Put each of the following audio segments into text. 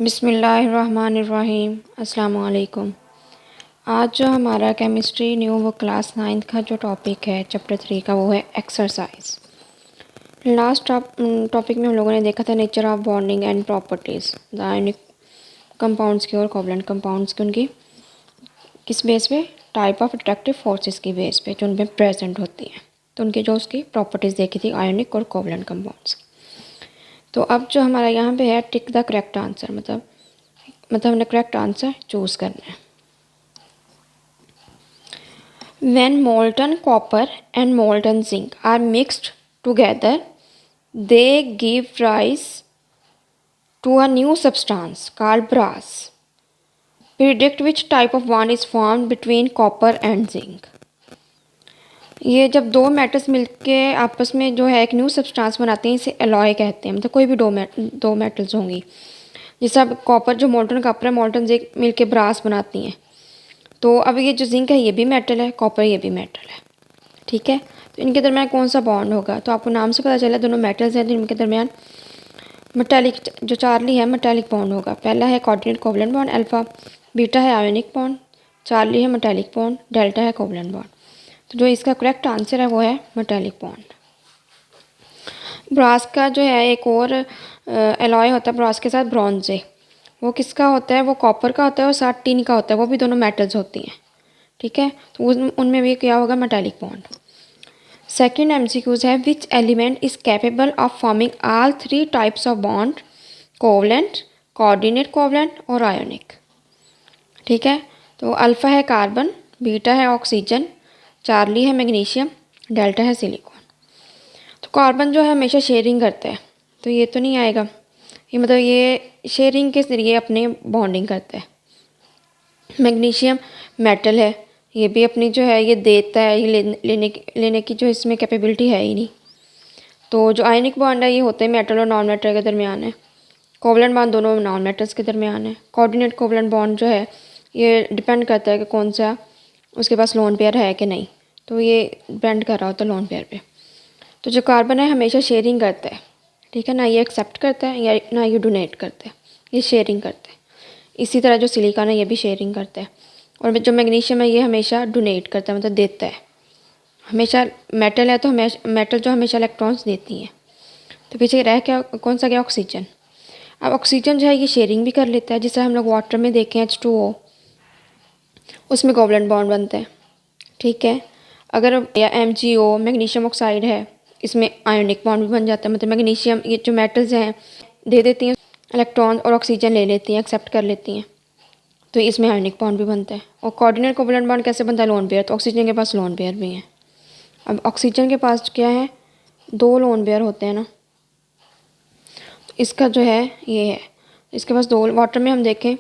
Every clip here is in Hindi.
बिस्मिल्लाहिर्रहमानिर्रहीम। अस्सलाम वालेकुम। आज जो हमारा केमिस्ट्री न्यू वो क्लास 9 का जो टॉपिक है चैप्टर 3 का, वो है एक्सरसाइज। लास्ट टॉपिक में हम लोगों ने देखा था nature of bonding and properties, the ionic compounds की और कोवलेंट कंपाउंड्स की, उनकी किस बेस पे, टाइप ऑफ अट्रैक्टिव फोर्सेस की बेस पे जो उनमें प्रेजेंट होती हैं, तो उनकी जो उसकी प्रॉपर्टीज़ देखी थी आयनिक और कोवलेंट कंपाउंड्स। तो अब जो हमारा यहाँ पे है टिक द करेक्ट आंसर, मतलब हमने करेक्ट आंसर चूज़ करना है। When molten copper and molten zinc are mixed together, they give rise to a new substance called brass. Predict which type of bond is formed between copper and zinc. ये जब दो मेटल्स मिलके आपस में जो है एक न्यू सब्सटेंस बनाते हैं, इसे एलॉय कहते हैं। मतलब कोई भी दो मेटल्स होंगी, जैसे अब कॉपर, जो मोल्टन कॉपर है, मोल्टन जिंक मिलके ब्रास बनाती हैं। तो अब ये जो जिंक है ये भी मेटल है, कॉपर ये भी मेटल है, ठीक है। तो इनके दरमियान कौन सा बॉन्ड होगा, तो आपको नाम से पता चला दोनों मेटल्स हैं, तो इनके दरमियान मेटालिक, जो चार्ली है मेटालिक बॉन्ड होगा। पहला है coordinate covalent bond alpha, beta है आयोनिक बॉन्ड, चार्ली है मेटालिक बॉन्ड, डेल्टा है कोवलेंट बॉन्ड। तो जो इसका करेक्ट आंसर है वो है मेटालिक बॉन्ड। ब्रास का जो है एक और एलॉय होता है ब्रास के साथ, ब्रॉन्जे। वो किसका होता है, वो कॉपर का होता है और साथ टिन का होता है, वो भी दोनों मेटल्स होती हैं, ठीक है। तो उनमें भी क्या होगा, मेटालिक बॉन्ड। सेकेंड एमसीक्यूज है, which element is capable of forming all three types of bond, covalent, coordinate covalent और आयोनिक, ठीक है। तो अल्फ़ा है कार्बन, बीटा है ऑक्सीजन, चार्ली है मैग्नीशियम, डेल्टा है सिलिकॉन। तो कार्बन जो है हमेशा शेयरिंग करता है, तो ये तो नहीं आएगा, ये मतलब ये शेयरिंग के ज़रिए अपने बॉन्डिंग करता है। मैग्नीशियम मेटल है, ये भी अपनी जो है ये देता है, ये लेने की जो इसमें कैपेबिलिटी है ही नहीं। तो जो आयनिक बॉन्ड है ये होते हैं मेटल और नॉन मेटल के दरमियान है। कोवलेंट बॉन्ड दोनों नॉन मेटल्स के दरमियान है। कोऑर्डिनेट कोवलेंट बॉन्ड जो है ये डिपेंड करता है कि कौन सा उसके पास लोन पेयर है कि नहीं, तो ये डिपेंड कर रहा होता है लोन पेयर पे। तो जो कार्बन है हमेशा शेयरिंग करता है, ठीक है ना, ये एक्सेप्ट करता है या ना ये डोनेट करता है, ये शेयरिंग करता है। इसी तरह जो सिलिकॉन है ये भी शेयरिंग करता है, और जो मैग्नीशियम है ये हमेशा डोनेट करता है, मतलब देता है। हमेशा मेटल है तो हमेशा मेटल जो हमेशा इलेक्ट्रॉन्स देती हैं। तो पीछे रह क्या, कौन सा गया, ऑक्सीजन। अब ऑक्सीजन जो है ये शेयरिंग भी कर लेता है, जिसे हम लोग वाटर में देखें H2O, उसमें कोवलेंट बॉन्ड बनता है, ठीक है। अगर या MgO मैग्नीशियम ऑक्साइड है, इसमें आयोनिक बॉन्ड भी बन जाता है। मतलब मैग्नीशियम, ये जो मेटल्स हैं दे देती हैं इलेक्ट्रॉन और ऑक्सीजन ले लेती हैं, एक्सेप्ट कर लेती हैं, तो इसमें आयोनिक बॉन्ड भी बनता है। और कोऑर्डिनेट कोवलेंट बॉन्ड कैसे बनता है, लोन पेयर। तो ऑक्सीजन के पास लोन पेयर भी हैं। अब ऑक्सीजन के पास क्या है, दो लोन पेयर होते हैं ना, तो इसका जो है ये है, इसके पास दो, वाटर में हम देखें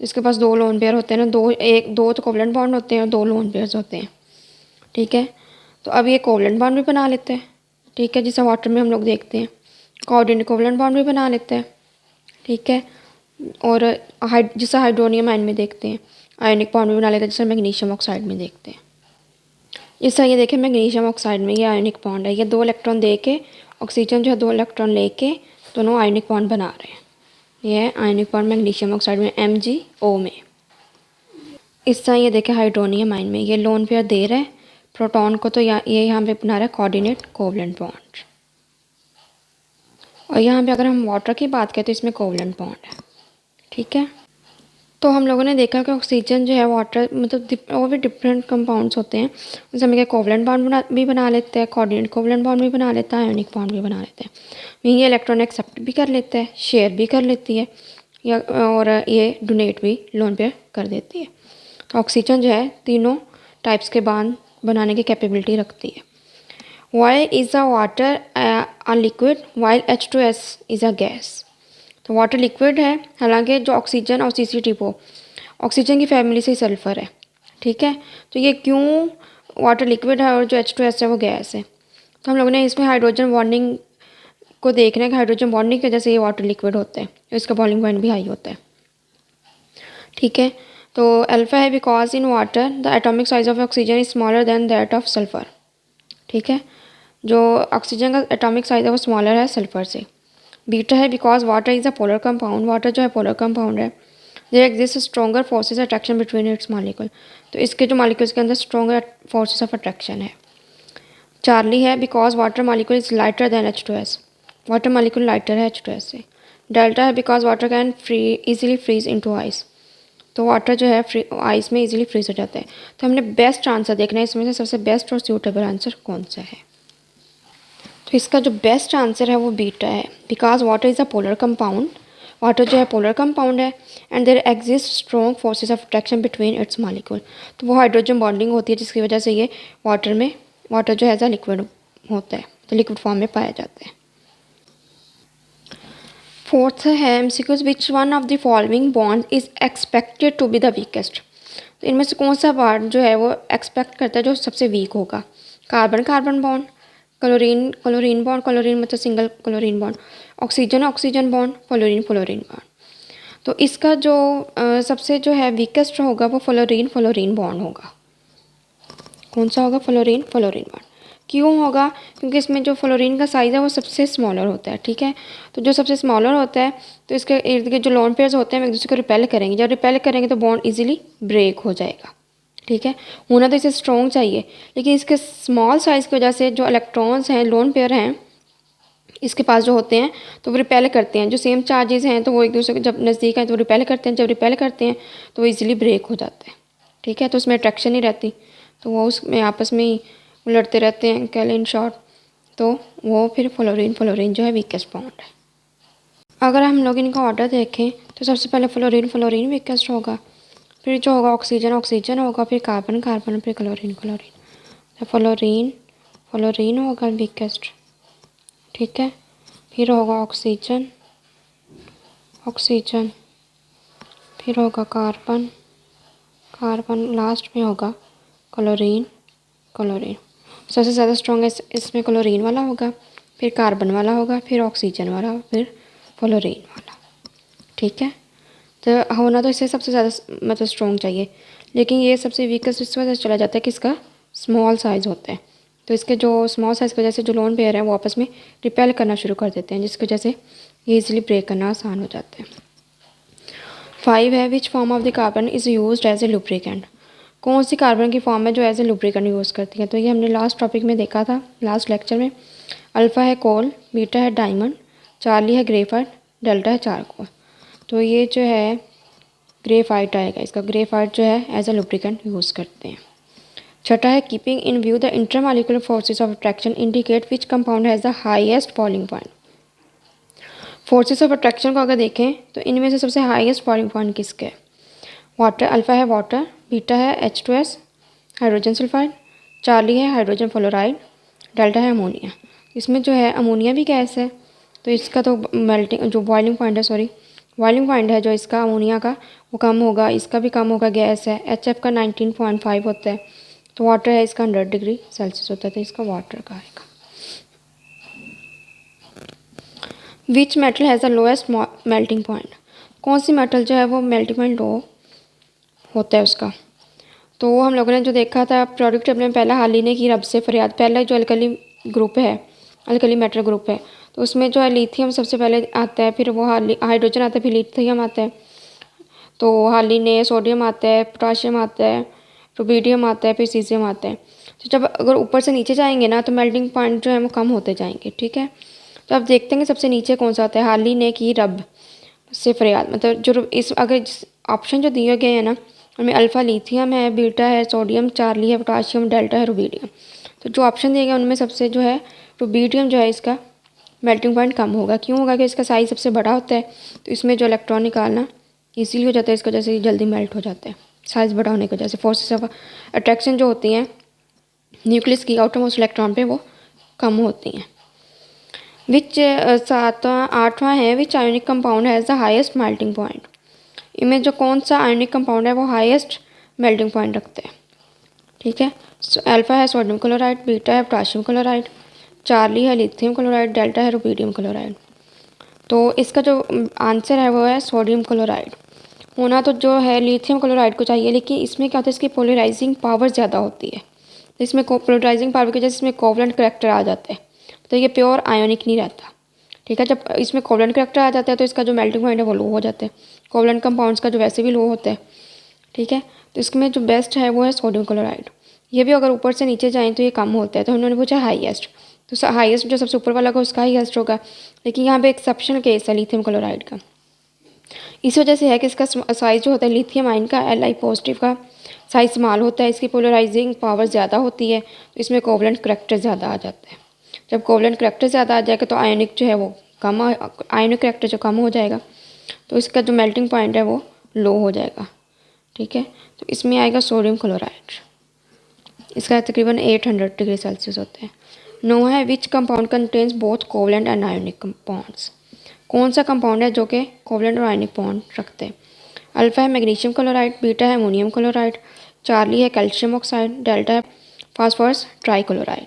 इसके पास दो लोन पेयर होते हैं ना, दो तो कोवलेंट बॉन्ड होते हैं और दो लोन पेयर्स होते हैं, ठीक है। तो अब ये कोवलेंट बॉन्ड भी बना लेते हैं, ठीक है, जिसे वाटर में हम लोग देखते हैं। कोऑर्डिनेट कोवलेंट बॉन्ड भी बना लेते हैं, ठीक है। और जिसे हाइड्रोनियम आयन में देखते हैं, आयनिक बॉन्ड भी बना लेते हैं, जिसे मैग्नीशियम ऑक्साइड में देखते हैं। जैसा ये देखें मैग्नीशियम ऑक्साइड में ये आयनिक बॉन्ड है, ये दो इलेक्ट्रॉन दे के ऑक्सीजन जो है दो इलेक्ट्रॉन लेके दोनों आयनिक बॉन्ड बना रहे हैं। ये है आयनिक बॉन्ड मैग्नीशियम ऑक्साइड में MgO में। इस तरह ये देखें हाइड्रोनियम आयन में ये लोन पेयर दे रहा है प्रोटॉन को, तो ये यहाँ पे बना रहा है कोऑर्डिनेट कोवलेंट बॉन्ड। और यहाँ पे अगर हम वाटर की बात करें तो इसमें कोवलेंट बॉन्ड है, ठीक है। तो हम लोगों ने देखा कि ऑक्सीजन जो है वाटर, मतलब और भी डिफरेंट कंपाउंड्स होते हैं, जैसे हम कोवलेंट बॉन्ड भी बना लेते हैं, कोऑर्डिनेट कोवलेंट बॉन्ड भी बना लेता है, आयोनिक बॉन्ड भी बना लेते हैं। ये इलेक्ट्रॉन एक्सेप्ट भी कर लेता है, शेयर भी कर लेती है, या और ये डोनेट भी लोन पेयर कर देती है। तो ऑक्सीजन जो है तीनों टाइप्स के बॉन्ड बनाने की कैपेबिलिटी रखती है। Why is a water a liquid while H2S is a gas. तो वाटर लिक्विड है, हालांकि जो ऑक्सीजन और C6H12 ऑक्सीजन की फैमिली से ही सल्फ़र है, ठीक है। तो ये क्यों वाटर लिक्विड है और जो H2S है वो गैस है। तो हम लोगों ने इसमें हाइड्रोजन बॉन्डिंग को देखना है कि हाइड्रोजन बॉन्डिंग की वजह से ये वाटर लिक्विड होता है, तो इसका बॉइलिंग पॉइंट भी हाई होता है, ठीक है। तो अल्फ़ा है because in water the atomic size of oxygen is smaller than that of sulphur, ठीक है। जो ऑक्सीजन का एटॉमिक साइज है वो स्मॉलर है सल्फ़र से। बीटा है because water is a polar compound, water जो है पोलर कंपाउंड है। There exist stronger forces attraction between its molecule, तो इसके जो मॉलिक्यूल्स के अंदर स्ट्रॉन्गर फोर्सेज ऑफ अट्रैक्शन है। चार्ली है because water molecule is lighter than H2S, water molecule lighter है H2S से। डेल्टा है because water can easily freeze into ice, तो वाटर जो है आइस में इजीली फ्रीज हो जाता है। तो हमने बेस्ट आंसर देखना है, इसमें से सबसे बेस्ट और सूटेबल आंसर कौन सा है। तो इसका जो बेस्ट आंसर है वो बीटा है, because water is a polar compound, water जो है पोलर कंपाउंड है and there exist strong forces of attraction between its molecule, तो वो हाइड्रोजन बॉन्डिंग होती है जिसकी वजह से ये वाटर जो है एज अ लिक्विड होता है, तो लिक्विड फॉर्म में पाया जाता है। फोर्थ है MCQs, which one of the following bond is expected to be the weakest, तो इनमें से कौन सा बॉन्ड जो है वो एक्सपेक्ट करता है जो सबसे वीक होगा। Carbon carbon bond, chlorine chlorine bond, chlorine मतलब single chlorine bond, oxygen oxygen bond, fluorine fluorine bond. तो इसका जो सबसे जो है वीकेस्ट होगा वो फ्लोरीन फ्लोरीन बॉन्ड होगा। कौन सा होगा? Fluorine fluorine bond. क्यों होगा? क्योंकि इसमें जो फ्लोरीन का साइज़ है वो सबसे स्मॉलर होता है, ठीक है। तो जो सबसे स्मॉलर होता है तो इसके इर्द गिर्द जो लोन पेयर्स होते हैं वो एक दूसरे को रिपेल करेंगे, जब रिपेल करेंगे तो बॉन्ड इजीली ब्रेक हो जाएगा, ठीक है। होना तो इसे स्ट्रॉन्ग चाहिए, लेकिन इसके स्मॉल साइज़ की वजह से जो इलेक्ट्रॉन्स हैं, लोन पेयर हैं इसके पास जो होते हैं तो वो रिपेल करते हैं, जो सेम चार्जेस हैं तो वो एक दूसरे के जब नज़दीक हैं तो वो रिपेल करते हैं, जब रिपेल करते हैं तो वो इजीली ब्रेक हो जाते हैं, ठीक है। तो उसमें अट्रैक्शन नहीं रहती, तो वो उसमें आपस में ही लड़ते रहते हैं, कह लें इन शॉर्ट। तो वो फिर फ्लोरीन फ्लोरीन जो है वीकेस्ट बॉन्ड है। अगर हम लोग इनका ऑर्डर देखें तो सबसे पहले फ्लोरीन फ्लोरीन वीकेस्ट होगा, फिर जो होगा ऑक्सीजन ऑक्सीजन होगा, फिर कार्बन कार्बन, फिर क्लोरीन क्लोरीन। तो फ्लोरीन फ्लोरीन होगा वीकेस्ट, ठीक है। फिर होगा ऑक्सीजन ऑक्सीजन, फिर होगा कार्बन कार्बन, लास्ट में होगा क्लोरीन क्लोरीन। सबसे ज़्यादा स्ट्रॉन्ग इसमें क्लोरीन वाला होगा, फिर कार्बन वाला होगा, फिर ऑक्सीजन वाला, फिर फ्लोरीन वाला, ठीक है। तो होना तो इससे सबसे ज़्यादा मतलब स्ट्रॉन्ग चाहिए, लेकिन ये सबसे वीकेस्ट इस वजह से चला जाता है कि इसका स्मॉल साइज़ होता है। तो इसके जो स्मॉल साइज़ की वजह से जो लोन पेयर है वो आपस में रिपेल करना शुरू कर देते हैं, जिसकी वजह से ये इजीली ब्रेक करना आसान हो जाता है। 5 है which form of the carbon is used as a lubricant, कौन सी कार्बन की फॉर्म है जो एज ए लुब्रिकेंट यूज़ करती है। तो ये हमने लास्ट टॉपिक में देखा था, लास्ट लेक्चर में। अल्फ़ा है कोल, बीटा है डायमंड, चार्ली है ग्रेफाइट, डेल्टा है चारकोल। तो ये जो है ग्रेफाइट आएगा, इसका ग्रेफाइट जो है एज ए लुब्रिकेंट यूज़ करते हैं। छठा है keeping in view the intermolecular forces of attraction indicate which compound has the highest boiling point. Forces of attraction को अगर देखें तो इनमें से सबसे हाईएस्ट बॉइलिंग पॉइंट किसके है? वाटर, अल्फ़ा है वाटर, बीटा है H2S हाइड्रोजन सल्फाइड, चार्ली है हाइड्रोजन फ्लोराइड, डेल्टा है अमोनिया। इसमें जो है अमोनिया भी गैस है, तो इसका तो मेल्टिंग जो बॉइलिंग पॉइंट है, सॉरी बॉइलिंग पॉइंट है जो इसका अमोनिया का वो कम होगा, इसका भी कम होगा, गैस है। HF का 19.5 होता है, तो वाटर है इसका 100 डिग्री सेल्सियस होता है, तो इसका वाटर का आएगा। Which metal has the lowest melting point, कौन सी मेटल जो है वो मेल्टिंग पॉइंट लो होता है उसका। तो हम लोगों ने जो देखा था प्रोडक्ट टेबल में, पहला हाली ने की रब से फरियाद, पहला जो अल्कली ग्रुप है, अल्कली मेटल ग्रुप है, तो उसमें जो है लिथियम सबसे पहले आता है, फिर वो हाइड्रोजन आता है, फिर लिथियम आता है। तो हाली ने सोडियम आता है, पोटाशियम आता है, रुबीडियम आता है, फिर सीजियम आता है। तो जब अगर ऊपर से नीचे जाएंगे ना तो मेल्टिंग पॉइंट जो है वो कम होते जाएंगे, ठीक है। तो अब देखते हैं कि सबसे नीचे कौन सा आता है। हाली ने की रब से फरियाद, मतलब जो इस अगर ऑप्शन जो दिए गए हैं ना उनमें अल्फ़ा लिथियम है, बीटा है सोडियम, चार्ली है पोटाशियम, डेल्टा है रुबीडियम। तो जो ऑप्शन दिए गए उनमें सबसे जो है रुबीडियम जो है इसका मेल्टिंग पॉइंट कम होगा। क्यों होगा? कि इसका साइज़ सबसे बड़ा होता है, तो इसमें जो इलेक्ट्रॉन निकालना ईजीली हो जाता है, इसकी वजह से जल्दी मेल्ट हो जाता है, साइज़ बड़ा होने की वजह से। फोर्सेस ऑफ अट्रैक्शन जो होती हैं न्यूक्लियस की आउटर मोस्ट इलेक्ट्रॉन पे वो कम होती हैं। विच आठवां है which ionic compound has the highest melting point, इनमें जो कौन सा आयोनिक कंपाउंड है वो हाईएस्ट मेल्टिंग पॉइंट रखते हैं, ठीक है। अल्फ़ा है सोडियम क्लोराइड, बीटा है पोटाशियम क्लोराइड, चार्ली है लिथियम क्लोराइड, डेल्टा है रुबीडियम क्लोराइड। तो इसका जो आंसर है वो है सोडियम क्लोराइड। होना तो जो है लिथियम क्लोराइड को चाहिए, लेकिन इसमें क्या होता है इसकी पोलराइजिंग पावर ज़्यादा होती है, तो इसमें पोलराइजिंग पावर की वजह से इसमें कोवलेंट करैक्टर आ जाता है, तो ये प्योर आयोनिक नहीं रहता, ठीक है। जब इसमें कोवलेंट करैक्टर आ जाता है तो इसका जो मेल्टिंग पॉइंट है वो लो हो जाता है। कोवलेंट कंपाउंड्स का जो वैसे भी लो होता है, ठीक है। तो इसमें जो बेस्ट है वो है सोडियम क्लोराइड। ये भी अगर ऊपर से नीचे जाएँ तो ये कम होता है, तो उन्होंने पूछा हाईएस्ट, तो हाईएस्ट जो सबसे ऊपर वाला होगा उसका हाईएस्ट होगा। लेकिन यहाँ पे एक्सेप्शनल केस है लिथियम क्लोराइड का। इस वजह से है कि इसका साइज़ जो होता है लिथियम आयन का Li पॉजिटिव का साइज स्मॉल होता है, इसकी पोलराइजिंग पावर ज़्यादा होती है, तो इसमें कोवलेंट करैक्टर ज़्यादा आ जाता है। जब कोवलेंट करैक्टर ज़्यादा आ जाएगा तो आयनिक जो है वो कम, आयनिक करैक्टर जो कम हो जाएगा तो इसका जो मेल्टिंग पॉइंट है वो लो हो जाएगा, ठीक है। तो इसमें आएगा सोडियम क्लोराइड, इसका तकरीबन 800 डिग्री सेल्सियस होता है। 9 है which compound contains both covalent and ionic compounds. कौन सा कंपाउंड है जो कि कोवलेंट और आयनिक बॉन्ड रखते हैं। अल्फ़ा है मैग्नीशियम क्लोराइड, बीटा है अमोनियम क्लोराइड, चार्ली है कैल्शियम ऑक्साइड, डेल्टा है फास्फोरस ट्राईक्लोराइड।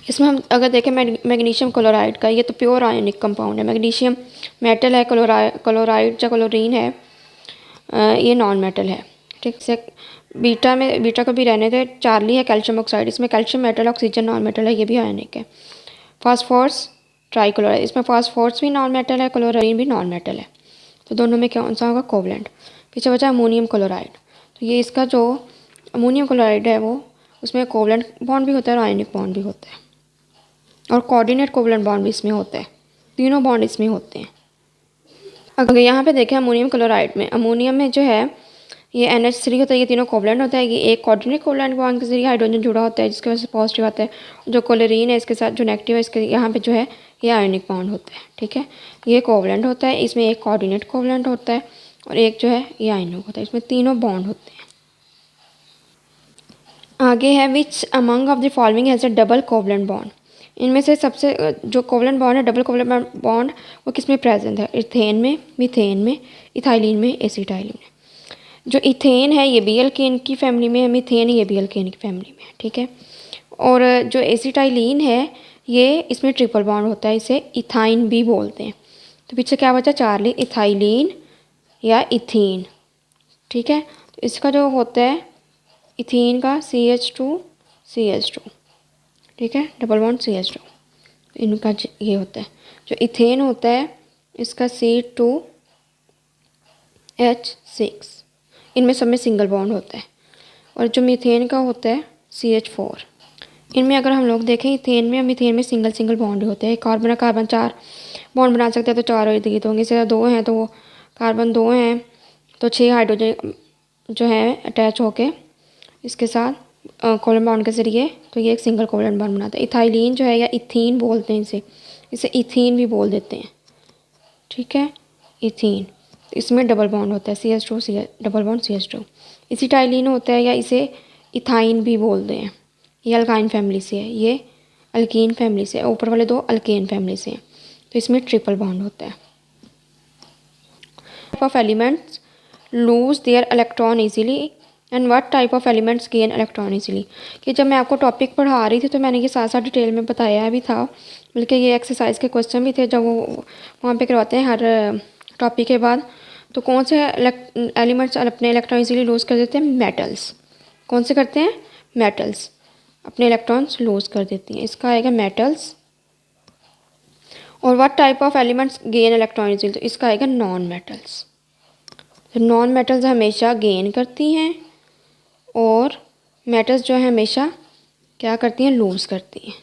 इसमें हम अगर देखें मैग्नीशियम क्लोराइड का, ये तो प्योर आयनिक कंपाउंड है। मैग्नीशियम मेटल है, क्लोराइड या क्लोरीन है ये नॉन मेटल है, ठीक से। बीटा को भी रहने दे। चार्ली है कैल्शियम ऑक्साइड, इसमें calcium metal, oxygen non metal है, ये भी आयनिक है। फास्फोरस ट्राईक्लोराइड, इसमें फास्फोरस भी नॉन मेटल है, क्लोरीन भी नॉन मेटल है, तो दोनों में कौन सा होगा कोवलेंट। पीछे बचा अमोनियम क्लोराइड, तो ये इसका जो अमोनियम क्लोराइड है वो उसमें कोवलेंट बॉन्ड भी होता है और आयनिक बॉन्ड भी होता है, और कोऑर्डिनेट कोवलेंट बॉन्ड भी इसमें होता है, तीनों बॉन्ड इसमें होते हैं। अगर यहाँ पे देखें अमोनियम क्लोराइड में, अमोनियम में जो है ये NH3 होता है, ये तीनों कोवलेंट होता है। ये एक कोऑर्डिनेट कोवलेंट बॉन्ड के जरिए हाइड्रोजन जुड़ा होता है जिसकी वजह से पॉजिटिव आता है। जो क्लोरीन है इसके साथ जो नेगेटिव है इसके यहाँ पे जो है ये आयनिक बॉन्ड होता है, ठीक है। ये कोवलेंट होता है, इसमें एक कोऑर्डिनेट कोवलेंट होता है और एक जो है ये आयनिक होता है, इसमें तीनों बॉन्ड होते हैं। आगे है which among of the following has a double covalent bond. इनमें से सबसे जो कोवलेंट बॉन्ड है, डबल कोवलेंट बॉन्ड, वो किस में प्रेजेंट है। इथेन में, मीथेन में, इथाइलिन में, एसिटाइलिन में। जो इथेन है ये बी एल्केन की फैमिली में है, मीथेन ये बी एल्केन की फैमिली में है, ठीक है। और जो एसिटाइलिन है ये इसमें ट्रिपल बॉन्ड होता है, इसे इथाइन भी बोलते हैं। तो पीछे क्या बचा, चार्ली, इथाइलिन या इथीन, ठीक है। तो इसका जो होता है इथीन का CH2, ठीक है, डबल बॉन्ड CH2, इनका ये होता है। जो इथेन होता है इसका C2H6, इनमें सब में सिंगल बॉन्ड होता है। और जो मीथेन का होता है CH4। इनमें अगर हम लोग देखें इथेन में और मीथेन में सिंगल बॉन्ड होते हैं। कार्बन 4 बॉन्ड बना सकते हैं तो 4 इर्द-गिर्द होंगे, इससे 2 हैं तो वो कार्बन 2 हैं तो 6 हाइड्रोजन जो है अटैच होके इसके साथ कोवलेंट बॉन्ड के ज़रिए, तो ये एक सिंगल कोवलेंट बॉन्ड बनाता है। इथाइलिन जो है या इथीन बोलते हैं इसे इथीन भी बोल देते हैं, ठीक है, इथीन। इसमें डबल बॉन्ड होता है CH2 double bond CH2। Acetylene होता है या इसे इथाइन भी बोलते हैं, ये अल्काइन फैमिली से है, ये अल्कीन फैमिली से है, ऊपर वाले 2 अल्केन फैमिली से हैं, तो इसमें ट्रिपल बॉन्ड होता है। Type of elements lose their electron easily and what type of elements gain electron easily. कि जब मैं आपको टॉपिक पढ़ा रही थी तो मैंने ये साथ साथ डिटेल में बताया भी था, बल्कि ये एक्सरसाइज के क्वेश्चन भी थे जब वो वहाँ पे करवाते हैं हर टॉपिक के बाद। तो कौन से एलिमेंट्स अपने इलेक्ट्रॉन इजीली लूज़ कर देते हैं, मेटल्स। कौन से करते हैं, मेटल्स अपने इलेक्ट्रॉन्स लूज़ कर देती हैं, इसका आएगा मेटल्स। और what type of elements gain electron easily, तो इसका आएगा नॉन मेटल्स। तो नॉन मेटल्स हमेशा गेन करती हैं और मेटल्स जो है हमेशा क्या करती हैं, लूज़ करती हैं,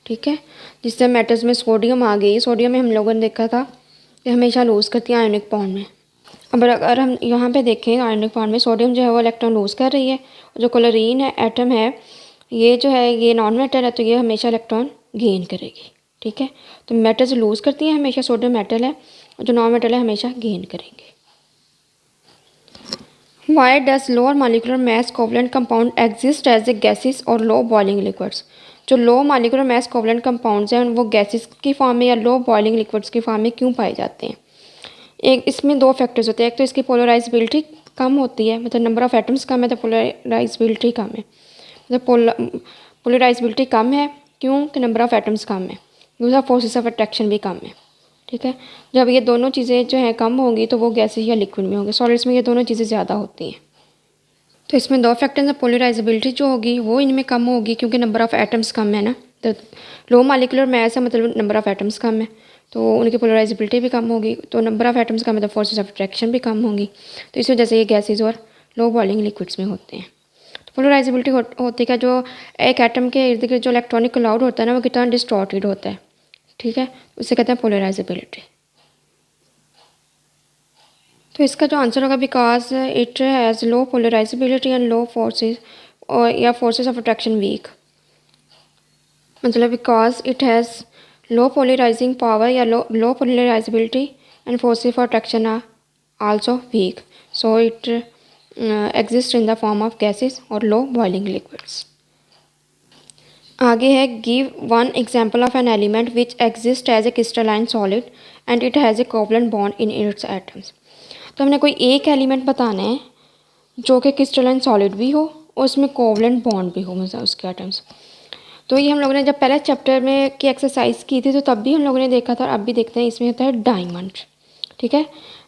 ठीक है। जिससे मेटल्स में सोडियम आ गई, सोडियम में हम लोगों ने देखा था कि हमेशा लूज़ करती है आयनिक बॉन्ड में। अब अगर हम यहाँ पे देखें आयनिक बॉन्ड में सोडियम जो है वो इलेक्ट्रॉन लूज़ कर रही है, जो क्लोरीन है एटम है ये जो है ये नॉन मेटल है तो ये हमेशा इलेक्ट्रॉन गेन करेगी, ठीक है। तो मेटल्स लूज़ करती हैं हमेशा, सोडियम मेटल है, और जो नॉन मेटल है हमेशा गेन करेंगे। Why does lower molecular mass covalent compound exist as a gases और low boiling liquids? जो लो molecular mass covalent compounds हैं वो गैसेस की फॉर्म में या लो बॉइलिंग लिक्विड्स की फॉर्म में क्यों पाए जाते हैं। एक इसमें 2 फैक्टर्स होते हैं, एक तो इसकी पोलराइजेबिलिटी कम होती है, मतलब नंबर ऑफ एटम्स कम है तो पोलराइजेबिलिटी कम है, मतलब पोलराइजेबिलिटी कम है क्योंकि नंबर ऑफ एटम्स कम है। दूसरा फोर्सेस ऑफ अट्रैक्शन भी कम है, ठीक है। जब ये दोनों चीज़ें जो हैं कम होंगी तो वो गैसेस या लिक्विड में होंगे, सॉलिड्स में ये दोनों चीज़ें ज़्यादा होती हैं। तो इसमें 2 फैक्टर्स हैं, पोलराइजेबिलिटी जो होगी वो इनमें कम होगी क्योंकि नंबर ऑफ एटम्स कम है ना, तो लो मालिकुलर मास है मतलब नंबर ऑफ़ एटम्स कम है, तो उनकी पोलराइजेबिलिटी भी कम होगी, तो नंबर ऑफ़ एटम्स कम है तो फोर्सेस ऑफ अट्रैक्शन भी कम होंगी। तो इस वजह से ये गैसेज और लो बॉइलिंग लिक्विड्स में होते हैं। तो पोलराइजेबिलिटी होती है जो एक एटम के इर्द गिर्द जो इलेक्ट्रॉनिक क्लाउड होता है ना वो कितना डिस्टॉर्टेड होता है, ठीक है, उसे कहते हैं पोलराइजेबिलिटी। तो इसका जो आंसर होगा because it has low polarisability and low forces और या फोर्सेस ऑफ अट्रैक्शन वीक, मतलब because it has low polarising power या low polarisability and forces for attraction are also weak, so it exist in the form of gases और लो बॉइलिंग लिक्विड्स। आगे है give one example of an element which exist as a crystalline solid and it has a covalent bond in its atoms. तो हमने कोई एक एलिमेंट बताना है जो कि क्रिस्टलाइन सॉलिड भी हो और उसमें कोवलेंट बॉन्ड भी हो मतलब उसके एटम्स। तो ये हम लोगों ने जब पहले चैप्टर में की एक्सरसाइज की थी तो तब भी हम लोगों ने देखा था और अब भी देखते हैं, इसमें होता है डायमंड, ठीक है।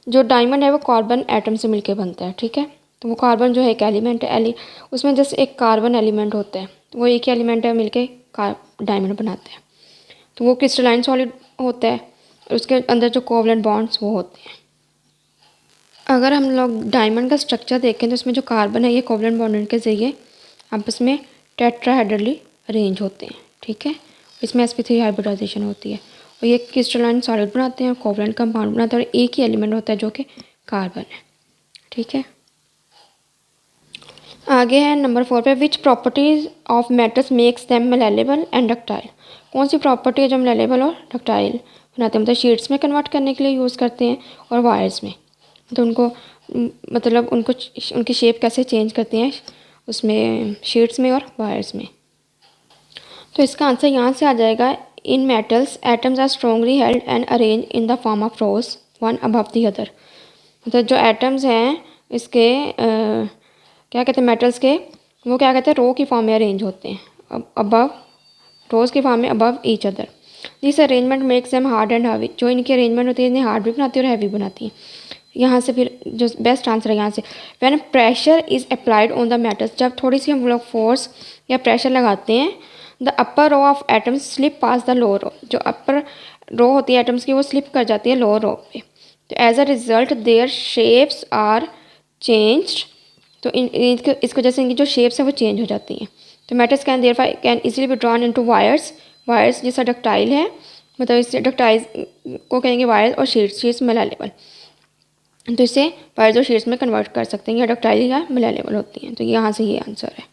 जो डायमंड है वो कार्बन एटम से मिलके बनता है, ठीक है। तो वो कार्बन जो है एक एलिमेंट है, उसमें जस्ट एक कार्बन एलिमेंट होता है, वो एक ही एलिमेंट है मिलके डायमंड बनाते हैं। तो वो क्रिस्टलाइन सॉलिड होता है, उसके अंदर जो कोवलेंट बॉन्ड्स वो होते हैं। अगर हम लोग डायमंड का स्ट्रक्चर देखें तो इसमें जो कार्बन है ये कोवलेंट बॉन्ड के ज़रिए आपस में टेट्राहेड्रली अरेंज होते हैं, ठीक है। इसमें sp3 हाइब्रिडाइजेशन होती है और ये क्रिस्टलाइन सॉलिड बनाते हैं और कोवलेंट कंपाउंड बनाते हैं और एक ही एलिमेंट होता है जो कि कार्बन है, ठीक है। आगे है नंबर 4 पे which properties of metals makes them malleable and ductile. कौन सी प्रॉपर्टी है जो मेलेबल और डक्टाइल बनाते हैं, मतलब शीट्स में कन्वर्ट करने के लिए यूज़ करते हैं और वायर्स में, तो उनको मतलब उनको उनकी शेप कैसे चेंज करते हैं उसमें शीट्स में और वायर्स में। तो इसका आंसर यहाँ से आ जाएगा in metals atoms are strongly held and arrange in the form of rows one above the other. मतलब जो एटम्स हैं इसके क्या कहते हैं मेटल्स के, वो क्या कहते हैं रो की फॉर्म में अरेंज होते हैं, अबव रोज की फॉर्म में above each other. This arrangement makes them hard and heavy. जो इनकी अरेंजमेंट होती है इन्हें हार्ड भी बनाती है और हैवी बनाती है। यहाँ से फिर जो बेस्ट आंसर है यहाँ से when pressure is applied on the metals, जब थोड़ी सी हम लोग फोर्स या प्रेशर लगाते हैं the upper row of atoms slip past the lower row, जो अपर रो होती है एटम्स की वो स्लिप कर जाती है लोअर रो पे। तो as a result their shapes are changed, तो इसकी वजह से इनकी जो शेप्स हैं वो चेंज हो जाती हैं। तो metals can easily be drawn into wires, wires जैसा डक्टाइल है, मतलब इस डक्टाइल को कहेंगे वायर्स और शीट्स मेलेबल, तो इसे वायर्स और शीट्स में कन्वर्ट कर सकते हैं, या डक्टाइल या मेलेबल होती हैं। तो यहाँ से ये आंसर है।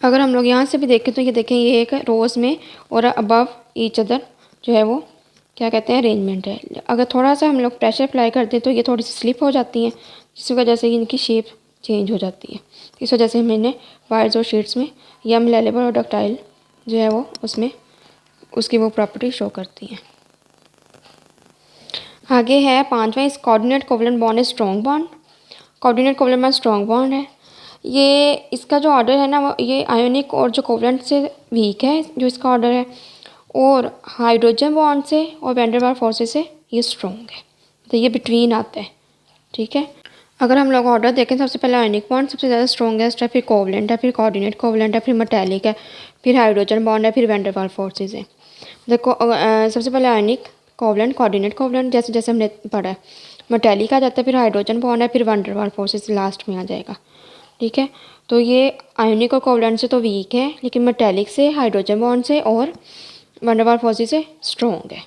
अगर हम लोग यहाँ से भी देखें तो ये देखें ये एक रोज़ में और अबव ईच अदर जो है वो क्या कहते हैं अरेंजमेंट है। अगर थोड़ा सा हम लोग प्रेशर अप्लाई करते हैं तो ये थोड़ी सी स्लिप हो जाती हैं, जिस वजह से इनकी शेप चेंज हो जाती है। इस वजह से हम इन्हें वायर्स और शीट्स में या मेलेबल और डक्टाइल जो है वो उसमें उसकी वो प्रॉपर्टी शो करती हैं। आगे है 5वां, इस कोऑर्डिनेट कोवलेंट बॉन्ड है strong bond. Coordinate covalent bond strong bond है। ये इसका जो ऑर्डर है ना वो ये आयोनिक और जो कोवलेंट से वीक है जो इसका ऑर्डर है, और हाइड्रोजन बॉन्ड से और वैन डेर वाल्स फोर्सेस से ये स्ट्रॉन्ग है, तो ये बिटवीन आता है, ठीक है। अगर हम लोग ऑर्डर देखें सबसे पहले आयोनिक बॉन्ड सबसे ज़्यादा स्ट्रॉन्गेस्ट है, फिर कोवलेंट है, फिर कोऑर्डिनेट कोवलेंट है, फिर मेटालिक है, फिर हाइड्रोजन बॉन्ड है, फिर वैन डेर वाल्स फोर्सेस है। देखो सबसे पहले आयोनिक कोवलेंट कोऑर्डिनेट कोवलेंट जैसे जैसे हमने पढ़ा है, मेटालिक आ जाता है, फिर हाइड्रोजन बॉन्ड है, फिर van der Waals forces last में आ जाएगा, ठीक है। तो ये आयोनिक और कोवलेंट से तो वीक है, लेकिन मेटालिक से, हाइड्रोजन बॉन्ड से और वैन डेर वाल्स फोर्सेस से स्ट्रॉन्ग है।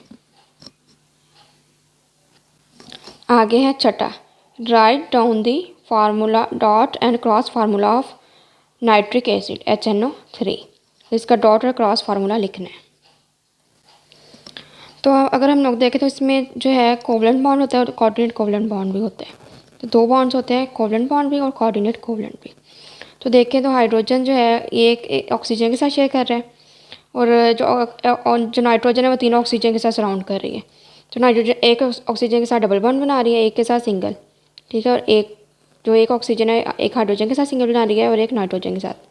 आगे है छठा, write down the formula dot and cross formula of nitric acid HNO3। इसका डॉट और क्रॉस फार्मूला लिखना है। तो अगर हम लोग देखें तो इसमें जो है कोवलेंट बॉन्ड होता है और कोऑर्डिनेट कोवलेंट बॉन्ड भी होता है। तो दो बॉन्ड्स होते हैं, कोवलेंट बॉन्ड भी और कोऑर्डिनेट कोवलेंट भी। तो देखें तो हाइड्रोजन जो है ये एक ऑक्सीजन के साथ शेयर कर रहा है, और जो नाइट्रोजन है वो तीनों ऑक्सीजन के साथ सराउंड कर रही है। तो नाइट्रोजन एक ऑक्सीजन के साथ डबल बॉन्ड बना रही है, एक के साथ सिंगल, ठीक है। और एक ऑक्सीजन है एक हाइड्रोजन के साथ सिंगल बना रही है और एक नाइट्रोजन के साथ,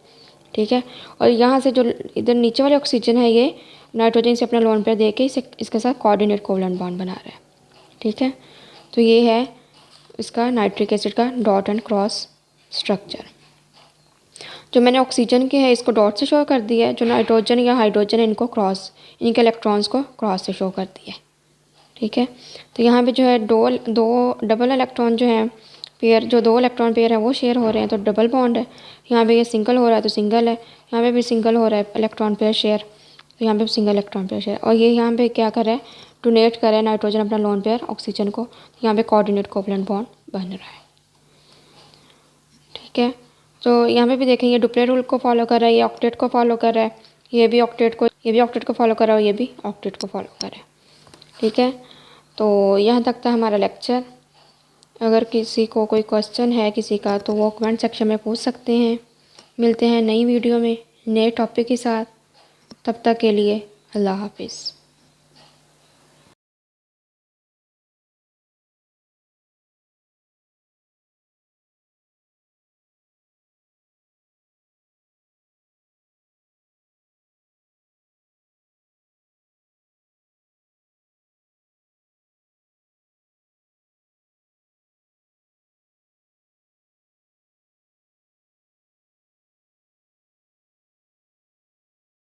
ठीक है। और यहाँ से जो इधर नीचे वाले ऑक्सीजन है ये नाइट्रोजन से अपना लोन पेयर दे के इसके साथ कोऑर्डिनेट कोवलेंट बॉन्ड बना रहा है, ठीक है। तो ये है इसका नाइट्रिक एसिड का डॉट एंड क्रॉस स्ट्रक्चर। जो मैंने ऑक्सीजन के है इसको डॉट से शो कर दिया है, जो नाइट्रोजन या हाइड्रोजन है इनको क्रॉस, इनके इलेक्ट्रॉन्स को क्रॉस से शो कर दिया है। ठीक है, तो यहाँ पे जो है दो डबल इलेक्ट्रॉन जो हैं पेयर, जो दो इलेक्ट्रॉन पेयर है वो शेयर हो रहे हैं तो डबल बॉन्ड है। यहाँ पे ये सिंगल हो रहा है तो सिंगल है, यहाँ पे भी सिंगल हो रहा है इलेक्ट्रॉन पेयर शेयर, तो यहाँ पे सिंगल इलेक्ट्रॉन पेयर शेयर। और ये यहाँ पे क्या कर रहा है, डोनेट कर रहा है नाइट्रोजन अपना लोन पेयर ऑक्सीजन को, तो यहाँ पे कोऑर्डिनेट कोवलेंट बॉन्ड बन रहा है। ठीक है, तो यहाँ पे भी देखें ये डुप्ले रूल को फॉलो कर रहा है, ये ऑक्टेट को फॉलो कर रहा है, ये भी ऑक्टेट को फॉलो कर रहा है और ये भी ऑक्टेट को फॉलो कर रहा है। ठीक है, तो यहाँ तक था हमारा लेक्चर। अगर किसी को कोई क्वेश्चन है किसी का तो वो कमेंट सेक्शन में पूछ सकते हैं। मिलते हैं नई वीडियो में नए टॉपिक के साथ, तब तक के लिए अल्लाह हाफिज़।